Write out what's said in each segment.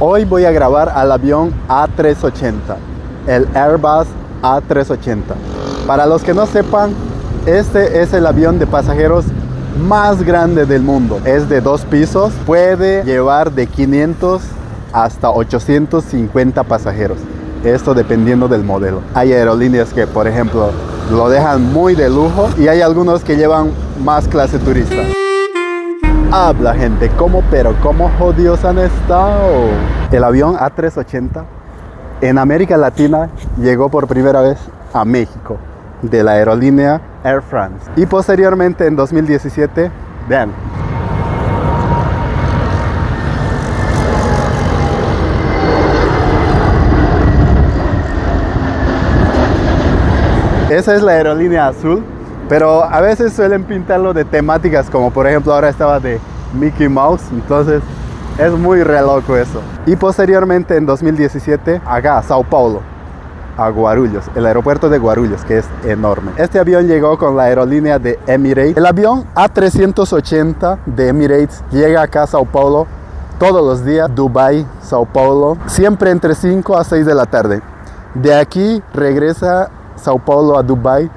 Hoy voy a grabar al avión A380, el Airbus A380. Para los que no sepan, este es el avión de pasajeros más grande del mundo. Es de 2 pisos, puede llevar de 500 hasta 850 pasajeros. Esto dependiendo del modelo. Hay aerolíneas que, por ejemplo, lo dejan muy de lujo y hay algunos que llevan más clase turista. Habla gente, ¿cómo jodidos han estado? El avión A380 en América Latina llegó por primera vez a México de la aerolínea Air France y posteriormente en 2017, vean, esa es la aerolínea azul, pero a veces suelen pintarlo de temáticas, como por ejemplo ahora estaba de Mickey Mouse, entonces es muy re loco eso. Y posteriormente en 2017 acá a Sao Paulo, a Guarulhos, el aeropuerto de Guarulhos, que es enorme. Este avión llegó con la aerolínea de Emirates. El avión A380 de Emirates llega acá a Sao Paulo todos los días, Dubái, Sao Paulo, siempre entre 5 a 6 de la tarde. De aquí regresa Sao Paulo a Dubái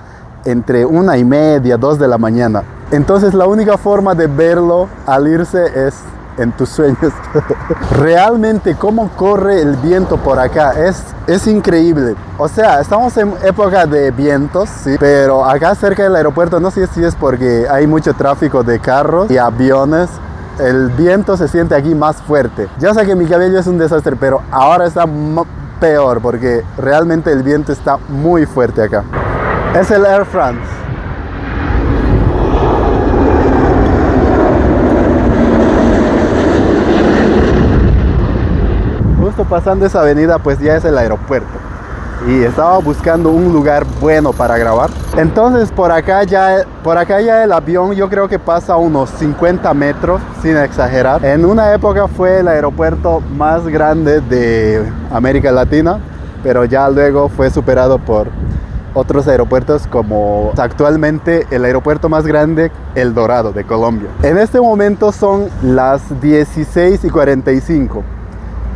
entre 1:30, 2 de la mañana. Entonces la única forma de verlo al irse es en tus sueños. Realmente cómo corre el viento por acá es increíble. O sea, estamos en época de vientos, sí, pero acá cerca del aeropuerto, no sé si es porque hay mucho tráfico de carros y aviones, el viento se siente aquí más fuerte. Ya sé que mi cabello es un desastre, pero ahora está peor porque realmente el viento está muy fuerte acá. Es el Air France. Justo pasando esa avenida pues ya es el aeropuerto y estaba buscando un lugar bueno para grabar. Entonces por acá ya el avión yo creo que pasa unos 50 metros sin exagerar. En una época fue el aeropuerto más grande de América Latina, pero ya luego fue superado por otros aeropuertos, como actualmente el aeropuerto más grande, El Dorado, de Colombia. En este momento son las 16:45.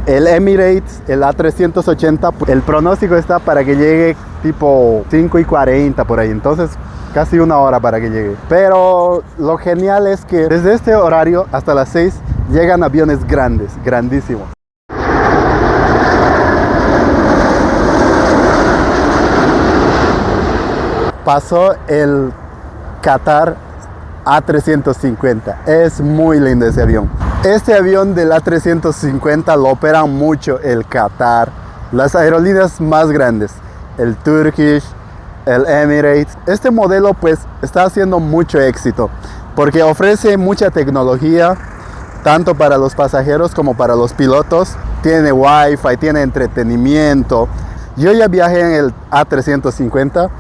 El Emirates, el A380, el pronóstico está para que llegue tipo 5:40 por ahí, entonces casi 1 hora para que llegue. Pero lo genial es que desde este horario hasta las 6 llegan aviones grandes, grandísimos. Pasó el Qatar A350, es muy lindo ese avión. Este avión del A350 lo operan mucho el Qatar, las aerolíneas más grandes, el Turkish, el Emirates. Este modelo pues está haciendo mucho éxito porque ofrece mucha tecnología, tanto para los pasajeros como para los pilotos. Tiene Wi-Fi, tiene entretenimiento. Yo ya viajé en el A350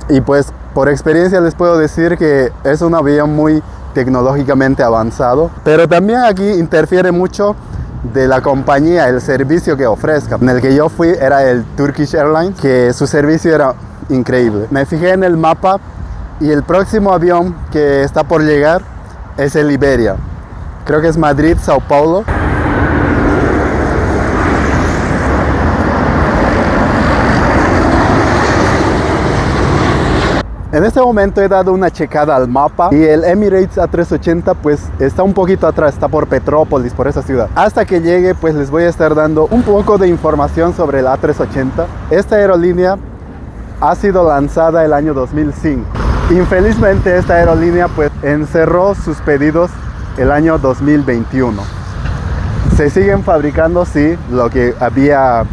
y pues por experiencia les puedo decir que es un avión muy tecnológicamente avanzado, pero también aquí interfiere mucho de la compañía, el servicio que ofrezca. En el que yo fui era el Turkish Airlines, que su servicio era increíble. Me fijé en el mapa y el próximo avión que está por llegar es el Iberia. Creo que es Madrid, Sao Paulo. En este momento he dado una checada al mapa y el Emirates A380 pues está un poquito atrás, está por Petrópolis, por esa ciudad. Hasta que llegue pues les voy a estar dando un poco de información sobre el A380. Esta aerolínea ha sido lanzada el año 2005. Infelizmente esta aerolínea pues encerró sus pedidos el año 2021. Se siguen fabricando, sí, lo que había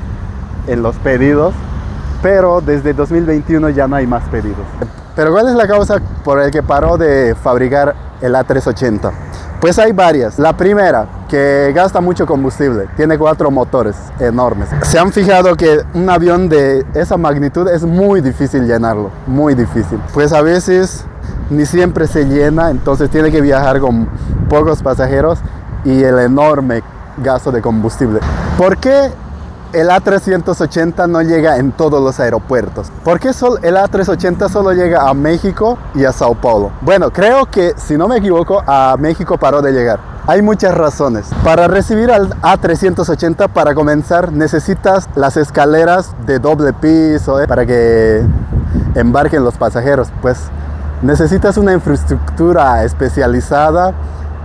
en los pedidos, pero desde 2021 ya no hay más pedidos. Pero ¿cuál es la causa por la que paró de fabricar el A380? Pues hay varias. La primera, que gasta mucho combustible. Tiene 4 motores enormes. Se han fijado que un avión de esa magnitud es muy difícil llenarlo. Muy difícil. Pues a veces ni siempre se llena, entonces tiene que viajar con pocos pasajeros y el enorme gasto de combustible. ¿Por qué el A380 no llega en todos los aeropuertos. ¿Por qué el A380 solo llega a México y a Sao Paulo? Bueno, creo que, si no me equivoco, a México paró de llegar. Hay muchas razones. Para recibir al A380, para comenzar, necesitas las escaleras de doble piso, para que embarquen los pasajeros. Pues necesitas una infraestructura especializada.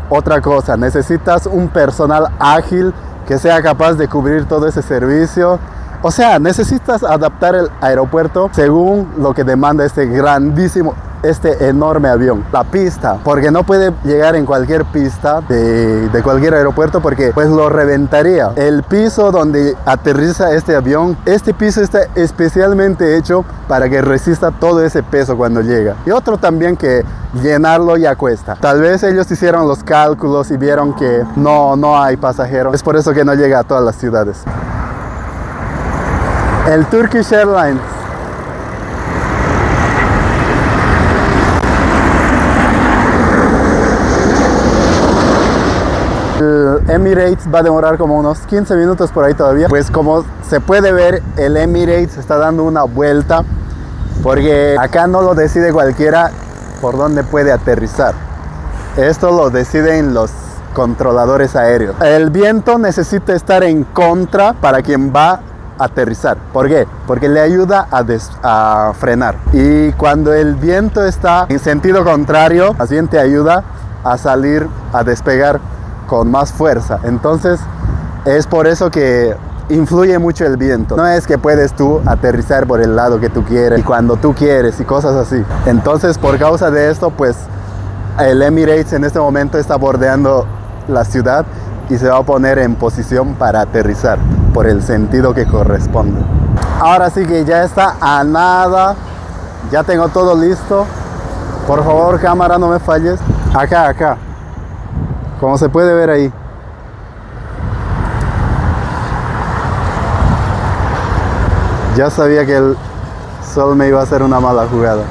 Otra cosa, necesitas un personal ágil que sea capaz de cubrir todo ese servicio. O sea, necesitas adaptar el aeropuerto según lo que demanda este enorme avión. La pista, porque no puede llegar en cualquier pista de cualquier aeropuerto, porque pues lo reventaría. El piso donde aterriza este avión, este piso está especialmente hecho para que resista todo ese peso cuando llega. Y otro también, que llenarlo ya cuesta. Tal vez ellos hicieron los cálculos y vieron que no hay pasajeros. Es por eso que no llega a todas las ciudades. El Turkish Airlines. El Emirates va a demorar como unos 15 minutos por ahí todavía. Pues como se puede ver, el Emirates está dando una vuelta, porque acá no lo decide cualquiera por dónde puede aterrizar. Esto lo deciden los controladores aéreos. El viento necesita estar en contra para quien va a aterrizar. ¿Por qué? Porque le ayuda a frenar. Y cuando el viento está en sentido contrario, más bien te ayuda a salir, a despegar con más fuerza. Entonces es por eso que influye mucho el viento. No es que puedes tú aterrizar por el lado que tú quieres y cuando tú quieres y cosas así. Entonces, por causa de esto, pues el Emirates en este momento está bordeando la ciudad y se va a poner en posición para aterrizar por el sentido que corresponde. Ahora sí que ya está a nada. Ya tengo todo listo. Por favor, cámara, no me falles. Acá. Como se puede ver ahí. Ya sabía que el sol me iba a hacer una mala jugada.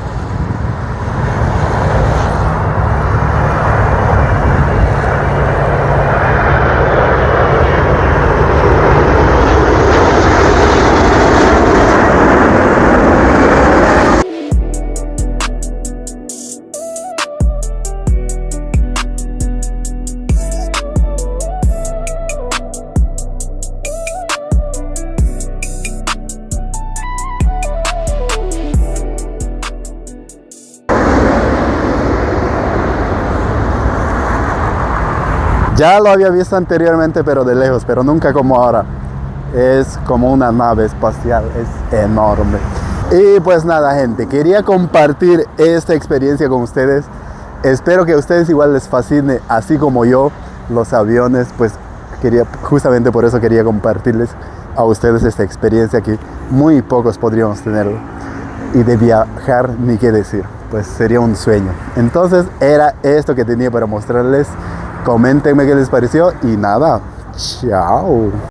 Ya lo había visto anteriormente, pero de lejos, pero nunca como ahora. Es como una nave espacial, es enorme. Y pues nada, gente, quería compartir esta experiencia con ustedes. Espero que a ustedes igual les fascine, así como yo, los aviones. Pues justamente por eso quería compartirles a ustedes esta experiencia que muy pocos podríamos tenerlo. Y de viajar, ni qué decir, pues sería un sueño. Entonces era esto que tenía para mostrarles. Coméntenme qué les pareció y nada, chao.